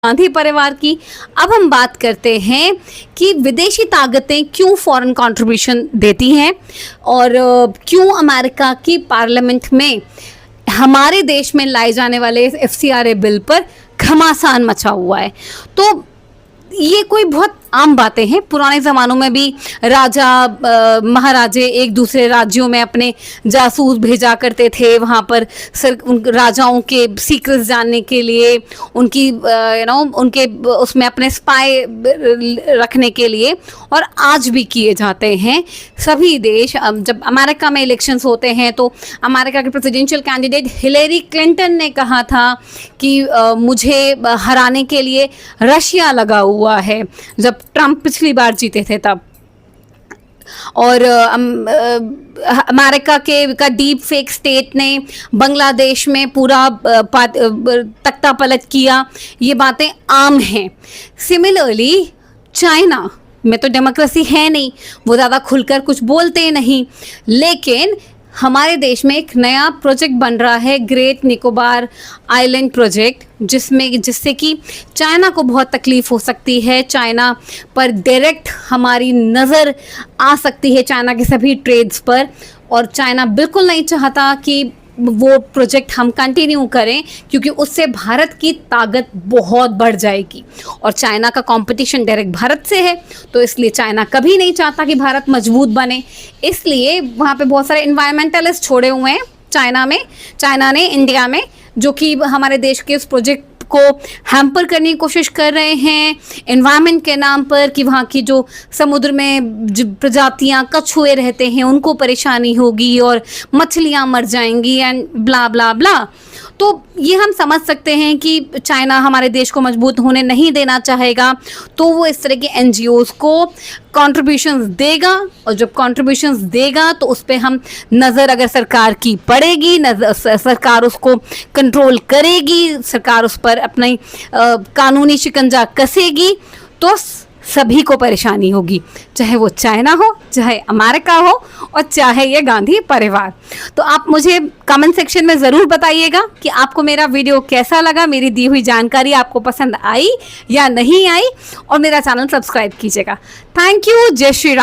गांधी परिवार की। अब हम बात करते हैं कि विदेशी ताकतें क्यों फॉरेन कंट्रीब्यूशन देती हैं और क्यों अमेरिका की पार्लियामेंट में हमारे देश में लाए जाने वाले FCRA बिल पर घमासान मचा हुआ है। तो ये कोई बहुत आम बातें हैं। पुराने ज़मानों में भी राजा महाराजे एक दूसरे राज्यों में अपने जासूस भेजा करते थे, वहाँ पर राजाओं के सीक्रेट्स जानने के लिए, उनकी उनके उसमें अपने स्पाई रखने के लिए, और आज भी किए जाते हैं। सभी देश, जब अमेरिका में इलेक्शंस होते हैं तो अमेरिका के प्रेसिडेंशियल कैंडिडेट हिलेरी क्लिंटन ने कहा था कि मुझे हराने के लिए रशिया लगा हुआ है, जब ट्रंप पिछली बार जीते थे तब। और अमेरिका का डीप फेक स्टेट ने बांग्लादेश में पूरा तख्ता पलट किया। ये बातें आम हैं। सिमिलरली चाइना में तो डेमोक्रेसी है नहीं, वो ज़्यादा खुलकर कुछ बोलते नहीं, लेकिन हमारे देश में एक नया प्रोजेक्ट बन रहा है, ग्रेट निकोबार आइलैंड प्रोजेक्ट, जिससे कि चाइना को बहुत तकलीफ़ हो सकती है। चाइना पर डायरेक्ट हमारी नज़र आ सकती है, चाइना के सभी ट्रेड्स पर, और चाइना बिल्कुल नहीं चाहता कि वो प्रोजेक्ट हम कंटिन्यू करें, क्योंकि उससे भारत की ताकत बहुत बढ़ जाएगी और चाइना का कंपटीशन डायरेक्ट भारत से है। तो इसलिए चाइना कभी नहीं चाहता कि भारत मजबूत बने, इसलिए वहाँ पे बहुत सारे इन्वायरमेंटलिस्ट छोड़े हुए हैं चाइना ने इंडिया में, जो कि हमारे देश के उस प्रोजेक्ट को हैम्पर करने की कोशिश कर रहे हैं एनवायरनमेंट के नाम पर, कि वहाँ की जो समुद्र में जो प्रजातियाँ कछुए रहते हैं उनको परेशानी होगी और मछलियाँ मर जाएंगी एंड ब्ला ब्ला ब्ला। तो ये हम समझ सकते हैं कि चाइना हमारे देश को मजबूत होने नहीं देना चाहेगा, तो वो इस तरह के NGOs को कंट्रीब्यूशंस देगा, और जब कंट्रीब्यूशंस देगा तो उस पर हम नज़र अगर सरकार की पड़ेगी, सरकार उसको कंट्रोल करेगी, सरकार उस पर अपनी कानूनी शिकंजा कसेगी, तो सभी को परेशानी होगी, चाहे वो चाइना हो, चाहे अमेरिका हो, और चाहे ये गांधी परिवार। तो आप मुझे कमेंट सेक्शन में ज़रूर बताइएगा कि आपको मेरा वीडियो कैसा लगा, मेरी दी हुई जानकारी आपको पसंद आई या नहीं आई, और मेरा चैनल सब्सक्राइब कीजिएगा। Thank you. जय श्री राम।